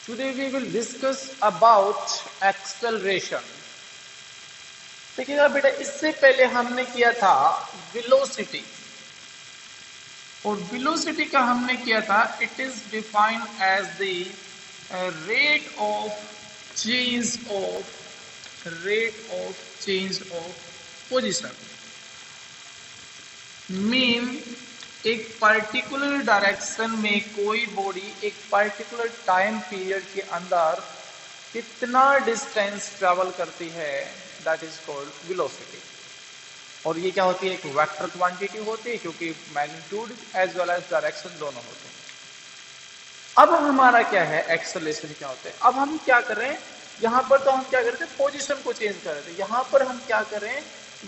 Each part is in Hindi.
Today we will discuss about acceleration. देखिएगा बेटा, इससे पहले हमने किया था वेलोसिटी, और वेलोसिटी का हमने किया था it is defined as the rate of change of position. Mean एक पर्टिकुलर डायरेक्शन में कोई बॉडी एक पर्टिकुलर टाइम पीरियड के अंदर कितना डिस्टेंस ट्रेवल करती है, दैट इज कॉल्ड वेलोसिटी। और ये क्या होती है, एक वेक्टर क्वांटिटी होती है, क्योंकि magnitude as well as direction दोनों होते हैं। अब हमारा क्या है, एक्सेलरेशन क्या होते हैं। अब हम क्या कर रहे हैं, यहाँ पर तो हम क्या कर रहे थे, पोजीशन को चेंज कर रहे थे, यहाँ पर हम क्या कर रहे हैं,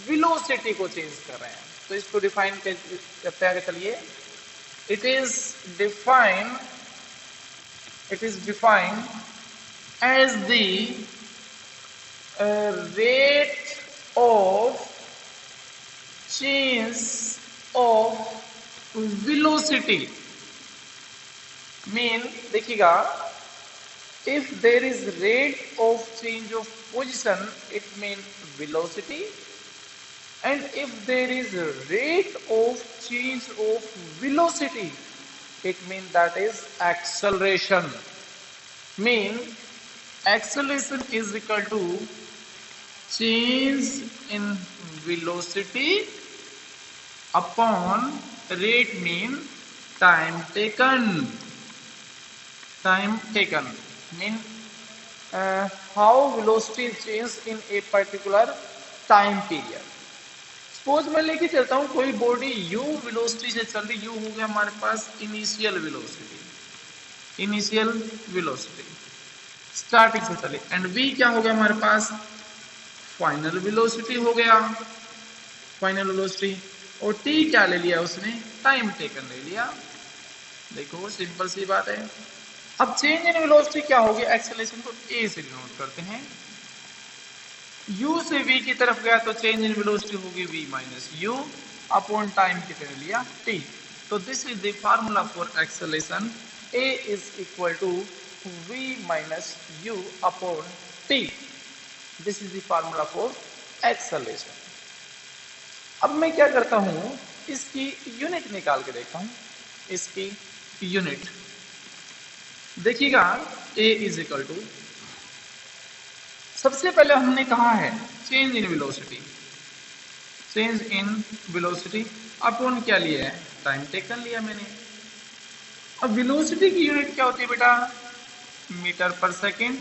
वेलोसिटी को चेंज कर रहे हैं। तो इसको डिफाइन करते हैं, चलिए। It is defined as the rate of change of velocity. Mean देखिएगा, if there is rate of change of position, it means velocity, and if there is rate of change of velocity, it means that is acceleration. Mean acceleration is equal to change in velocity upon rate, mean time taken. Mean how velocity changes in a particular time period. Suppose मैं लेके चलता हूं कोई बॉडी u वेलोसिटी से चल रही, u हो गया हमारे पास इनिशियल वेलोसिटी स्टार्टिंग से चले, एंड v क्या हो गया हमारे पास, फाइनल वेलोसिटी हो गया, और t क्या ले लिया उसने, टाइम टेकन ले लिया। देखो सिंपल सी बात है। अब चेंज इन वेलोसिटी क्या होगी, एक्सेलरेशन को a से डिनोट करते हैं। u से v की तरफ गया तो चेंज इन वेलोसिटी होगी v minus u upon time की तरह लिया t। तो this is the formula for acceleration, a is equal to v minus u upon t। This is the formula for acceleration. अब मैं क्या करता हूं, इसकी यूनिट निकाल के देखता हूं। इसकी यूनिट देखिएगा, a इज इक्वल टू, सबसे पहले हमने कहा है चेंज इन वेलोसिटी अपॉन क्या लिया है, टाइम टेकन लिया मैंने। अब वेलोसिटी की यूनिट क्या होती है बेटा, मीटर पर सेकंड,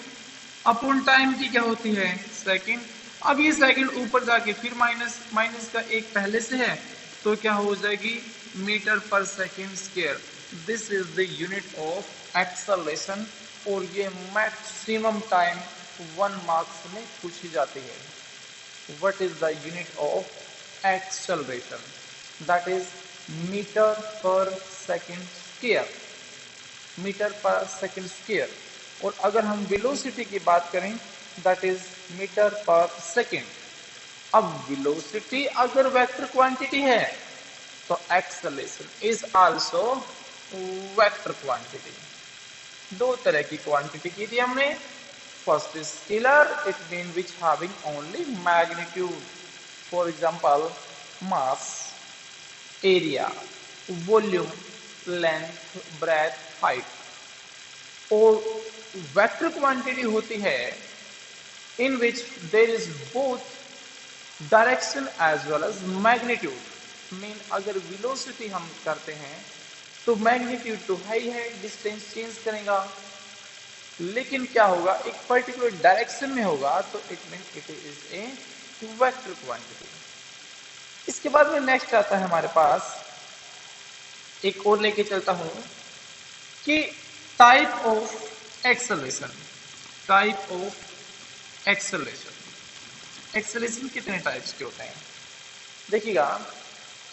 अपॉन टाइम की क्या होती है, सेकंड। अब ये सेकंड ऊपर जाके फिर माइनस का एक पहले से है, तो क्या हो जाएगी, मीटर पर second square. This is the unit of acceleration, और ये मैक्सिमम टाइम 1 मार्क्स में पूछी जाती है। What is the unit of acceleration, that is metre पर सेकंड स्क्वायर। और अगर हम वेलोसिटी की बात करें, दैट इज मीटर पर सेकंड। अब वेलोसिटी अगर वेक्टर क्वांटिटी है तो acceleration is also vector quantity. दो तरह की क्वांटिटी की थी हमने। First is scalar, it mean which having only magnitude, for example mass, area, volume, length, breadth, height. और वेक्टर क्वांटिटी होती है इन विच there is both direction as well as magnitude. Mean अगर वेलोसिटी हम करते हैं तो मैग्नीट्यूड तो है, डिस्टेंस चेंज करेगा, लेकिन क्या होगा, एक पर्टिकुलर डायरेक्शन में होगा, तो it mean it is a vector quantity. इसके बाद में नेक्स्ट आता है हमारे पास, एक और लेके चलता हूं कि टाइप ऑफ एक्सेलरेशन। एक्सेलरेशन कितने टाइप्स के होते हैं, देखिएगा।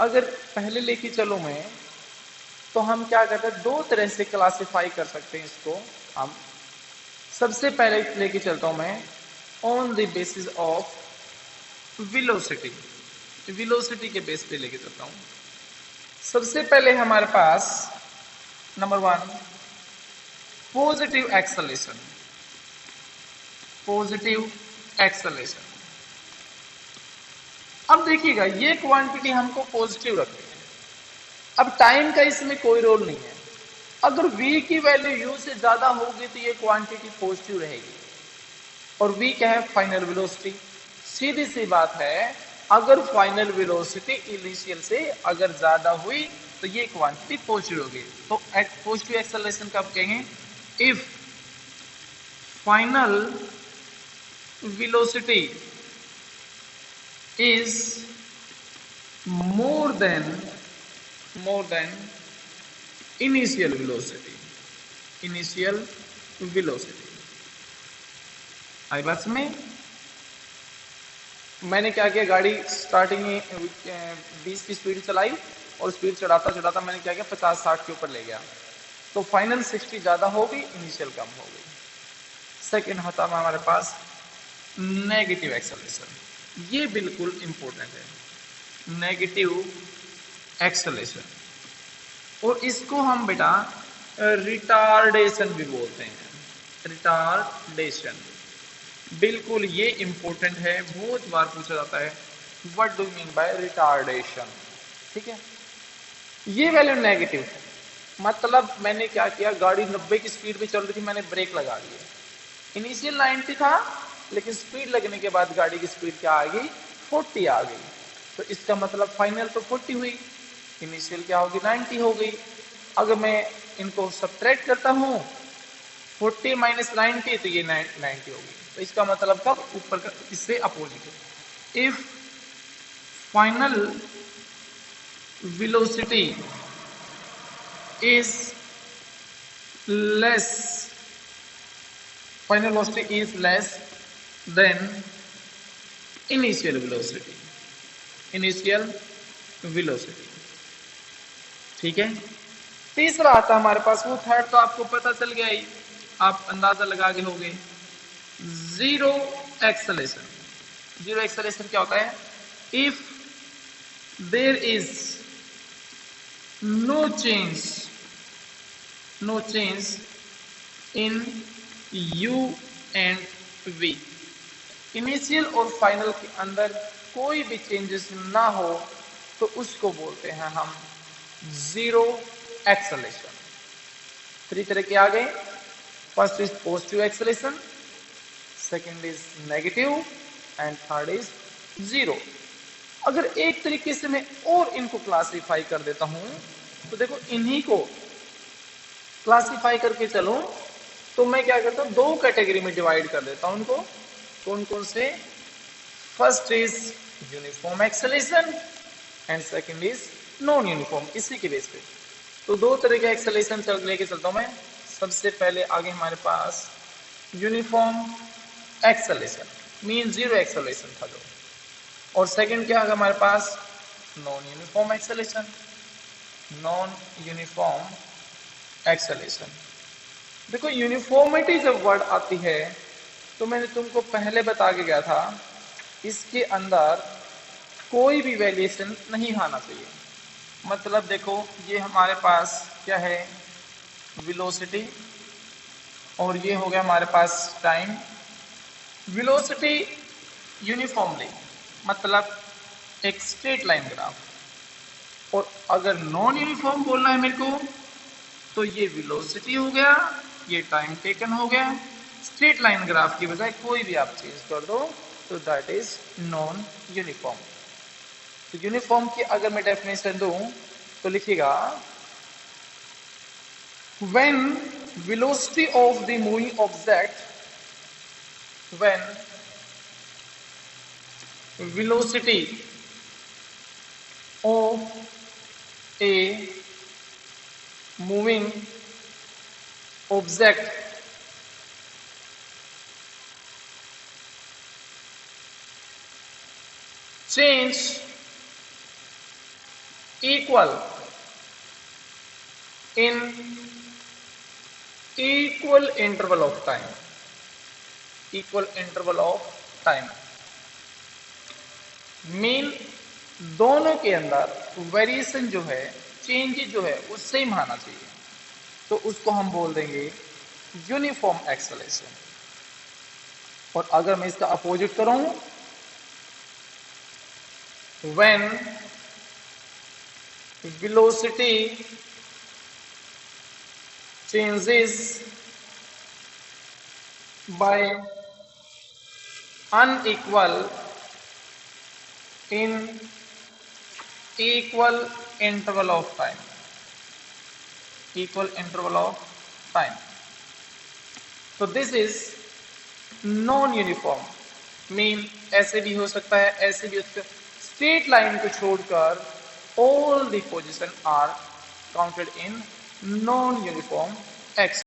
अगर पहले लेके चलो मैं, तो हम क्या करते हैं, दो तरह से क्लासिफाई कर सकते हैं इसको हम। सबसे पहले लेके चलता हूं मैं on the basis of velocity के बेस पे लेके चलता हूं। सबसे पहले हमारे पास number 1 positive acceleration, positive acceleration. अब देखिएगा ये क्वांटिटी हमको पॉजिटिव रखनी है। अब टाइम का इसमें कोई रोल नहीं है। अगर v की वैल्यू u से ज्यादा होगी तो ये क्वांटिटी पॉजिटिव रहेगी। और v क्या है? Final velocity. सीधी सी बात है, अगर फाइनल वेलोसिटी इनिशियल से अगर ज्यादा हुई तो ये क्वांटिटी पॉजिटिव होगी। तो पॉजिटिव एक्सेलरेशन कब कहेंगे? If final velocity is more than initial velocity, initial velocity। आई बात में मैंने क्या किया, गाड़ी स्टार्टिंग में 20 की स्पीड चलाई और स्पीड चढ़ाता चढ़ाता मैंने क्या किया 50-60 के ऊपर ले गया, तो फाइनल 60 ज्यादा हो गई, इनिशियल कम हो गई। सेकेंड होता है हमारे पास नेगेटिव एक्सेलरेशन। ये बिल्कुल इंपॉर्टेंट है, नेगेटिव एक्सेलरेशन। और इसको हम बेटा रिटार्डेशन भी बोलते हैं, रिटार्डेशन। बिल्कुल ये इंपॉर्टेंट है, बहुत बार पूछा जाता है what do mean by retardation. ठीक है, ये वैल्यू नेगेटिव है, मतलब मैंने क्या किया, गाड़ी 90 की स्पीड पे चल रही थी, मैंने ब्रेक लगा दिया। इनिशियल 90 था, लेकिन स्पीड लगने के बाद गाड़ी की स्पीड क्या आ गई? 40 आ गई। तो इसका मतलब फाइनल तो 40 हुई, इनिशियल क्या होगी? 90 हो गई। अगर मैं इनको सब्ट्रैक्ट करता हूं 40 माइनस 90 तो ये 90 होगी। तो इसका मतलब कब? ऊपर का इससे opposite. If final velocity is less, final velocity is less than initial velocity, initial velocity. ठीक है, तीसरा आता है हमारे पास, वो थर्ड तो आपको पता चल गया ही, आप अंदाजा लगा के होगे, जीरो एक्सेलरेशन। जीरो एक्सेलरेशन क्या होता है? If there is no change in u and v, initial और फाइनल के अंदर कोई भी चेंजेस ना हो तो उसको बोलते हैं हम जीरो एक्सेलरेशन। थ्री तरह के आ गए, first is positive acceleration, second is negative and third is zero. अगर एक तरीके से मैं और इनको क्लासिफाई कर देता हूं तो देखो, इन्हीं को क्लासिफाई करके चलो तो मैं क्या करता हूं, दो कैटेगरी में डिवाइड कर देता हूं उनको। कौन कौन से? First is uniform acceleration and second is non uniform. इसी के बेस पे तो दो तरह के एक्सेलरेशन लेके चलता हूं मैं। सबसे पहले आगे हमारे पास uniform acceleration, mean zero acceleration था जो, और सेकंड क्या है हमारे पास? Non uniform acceleration, non uniform acceleration. देखो, यूनिफॉर्मिटी जब वर्ड आती है तो मैंने तुमको पहले बता के गया था, इसके अंदर कोई भी वेरिएशन नहीं आना चाहिए। मतलब देखो, ये हमारे पास क्या है? वेलोसिटी, और ये हो गया हमारे पास टाइम। वेलोसिटी यूनिफॉर्मली, मतलब एक स्ट्रेट लाइन ग्राफ। और अगर नॉन यूनिफॉर्म बोलना है मेरे को तो ये वेलोसिटी हो गया, ये टाइम टेकन हो गया। स्ट्रेट लाइन ग्राफ की बजाय कोई भी आप चेंज कर दो तो दैट इज नॉन यूनिफॉर्म। तो यूनिफॉर्म की अगर मैं डेफिनेशन दूं तो लिखिएगा, when velocity of the moving object, when velocity of a moving object change equal in equal interval of time, equal interval of time, mean दोनों के अंदर वेरिएशन जो है, चेंज जो है वो सेम आना चाहिए। तो उसको हम बोल देंगे यूनिफॉर्म एक्सेलरेशन। और अगर मैं इसका अपोजिट करूं, when velocity changes by unequal in equal interval of time, equal interval of time, तो this is non uniform. Mean ऐसे भी हो सकता है, ऐसे भी हो सकता है। स्ट्रेट लाइन को छोड़कर all the position are counted in non-uniform x